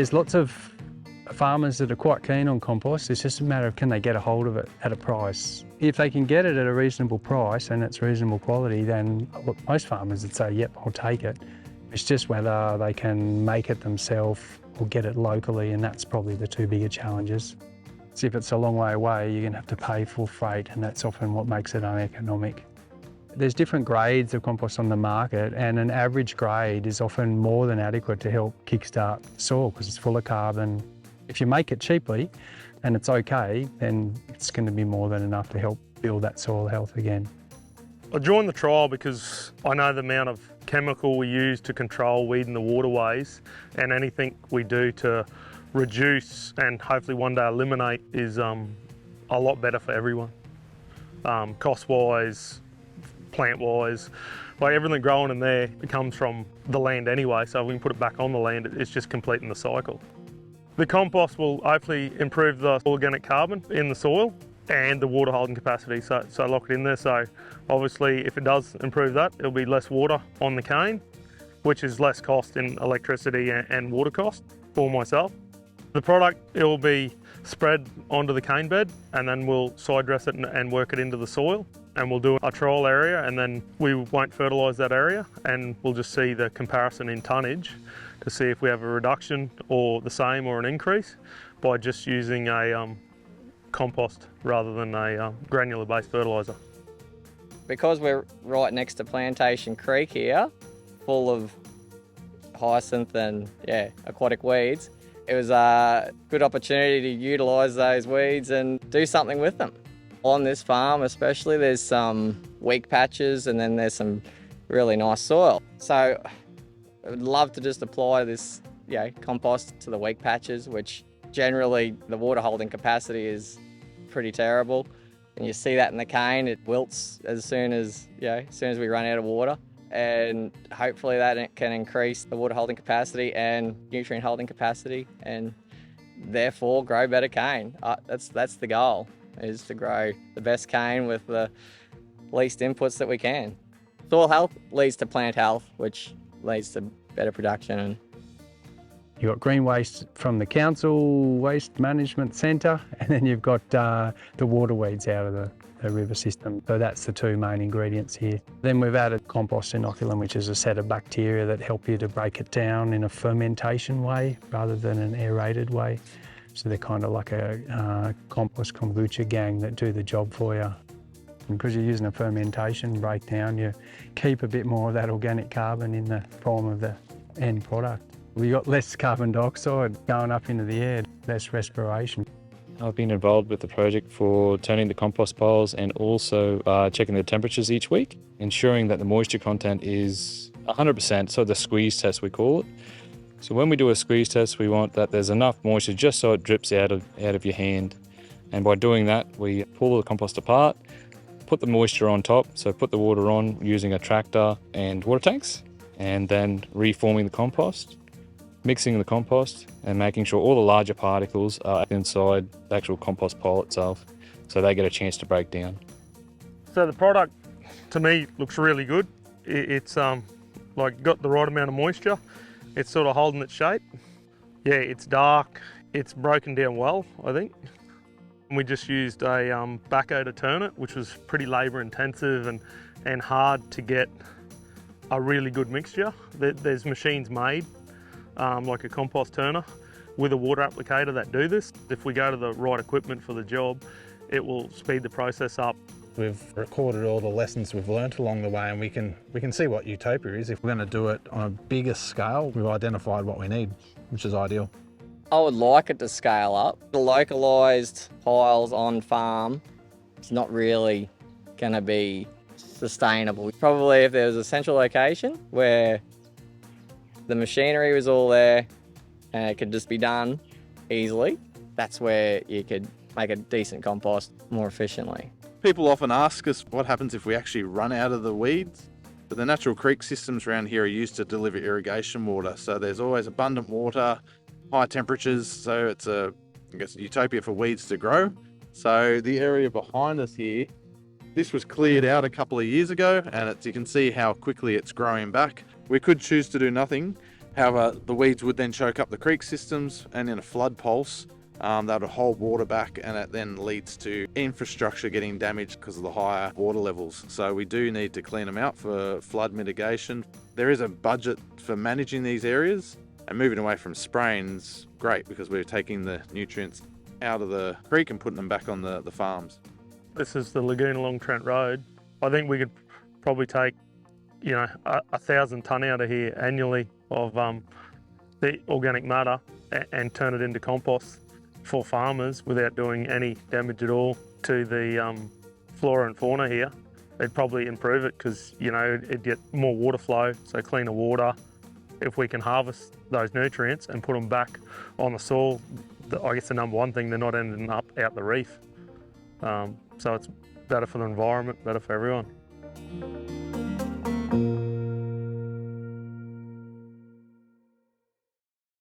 There's lots of farmers that are quite keen on compost. It's just a matter of can they get a hold of it at a price. If they can get it at a reasonable price and it's reasonable quality, then look, most farmers would say, yep, I'll take it. It's just whether they can make it themselves or get it locally, and that's probably the two bigger challenges. So if it's a long way away, you're going to have to pay full freight, and that's often what makes it uneconomic. There's different grades of compost on the market, and an average grade is often more than adequate to help kickstart the soil because it's full of carbon. If you make it cheaply and it's okay, then it's going to be more than enough to help build that soil health again. I joined the trial because I know the amount of chemical we use to control weed in the waterways, and anything we do to reduce and hopefully one day eliminate is a lot better for everyone. Cost-wise, plant-wise, like everything growing in there, it comes from the land anyway, so if we can put it back on the land, it's just completing the cycle. The compost will hopefully improve the organic carbon in the soil and the water holding capacity, so lock it in there. So obviously if it does improve that, it'll be less water on the cane, which is less cost in electricity and water cost for myself. The product, it will be spread onto the cane bed, and then we'll side dress it and work it into the soil, and we'll do a trial area, and then we won't fertilise that area, and we'll just see the comparison in tonnage to see if we have a reduction or the same or an increase by just using a compost rather than a granular based fertiliser. Because we're right next to Plantation Creek here, full of hyacinth and aquatic weeds, it was a good opportunity to utilise those weeds and do something with them. On this farm especially, there's some weak patches and then there's some really nice soil. So I would love to just apply this compost to the weak patches, which generally the water holding capacity is pretty terrible. And you see that in the cane, it wilts as soon as we run out of water. And hopefully that can increase the water holding capacity and nutrient holding capacity, and therefore grow better cane. That's the goal, is to grow the best cane with the least inputs that we can. Soil health leads to plant health, which leads to better production. You've got green waste from the council waste management centre, and then you've got the water weeds out of the river system. So that's the two main ingredients here. Then we've added compost inoculum, which is a set of bacteria that help you to break it down in a fermentation way rather than an aerated way. So they're kind of like a compost kombucha gang that do the job for you. And because you're using a fermentation breakdown, you keep a bit more of that organic carbon in the form of the end product. We've got less carbon dioxide going up into the air, less respiration. I've been involved with the project for turning the compost piles and also checking the temperatures each week, ensuring that the moisture content is 100%, so the squeeze test we call it. So when we do a squeeze test, we want that there's enough moisture just so it drips out of your hand. And by doing that, we pull the compost apart, put the moisture on top, so put the water on using a tractor and water tanks, and then reforming the compost, mixing the compost and making sure all the larger particles are inside the actual compost pile itself so they get a chance to break down. So the product to me looks really good. It's like got the right amount of moisture. It's sort of holding its shape. Yeah, it's dark. It's broken down well, I think. We just used a backhoe to turn it, which was pretty labour intensive and hard to get a really good mixture. There's machines made like a compost turner with a water applicator that do this. If we go to the right equipment for the job, it will speed the process up. We've recorded all the lessons we've learnt along the way, and we can see what Utopia is. If we're going to do it on a bigger scale, we've identified what we need, which is ideal. I would like it to scale up. The localised piles on farm, it's not really going to be sustainable. Probably if there was a central location where the machinery was all there and it could just be done easily, that's where you could make a decent compost more efficiently. People often ask us what happens if we actually run out of the weeds. But the natural creek systems around here are used to deliver irrigation water, so there's always abundant water, high temperatures, so it's a utopia for weeds to grow. So the area behind us here, this was cleared out a couple of years ago, and you can see how quickly it's growing back. We could choose to do nothing, However, the weeds would then choke up the creek systems, and in a flood pulse, that would hold water back, and it then leads to infrastructure getting damaged because of the higher water levels. So we do need to clean them out for flood mitigation. There is a budget for managing these areas, and moving away from spraying's great because we're taking the nutrients out of the creek and putting them back on the farms. This is the lagoon along Trent Road. I think we could probably take, 1,000 tonne out of here annually of the organic matter and turn it into compost for farmers without doing any damage at all to the flora and fauna here. It'd probably improve it because, it'd get more water flow, so cleaner water. If we can harvest those nutrients and put them back on the soil, I guess the number one thing, they're not ending up out the reef. So it's better for the environment, better for everyone.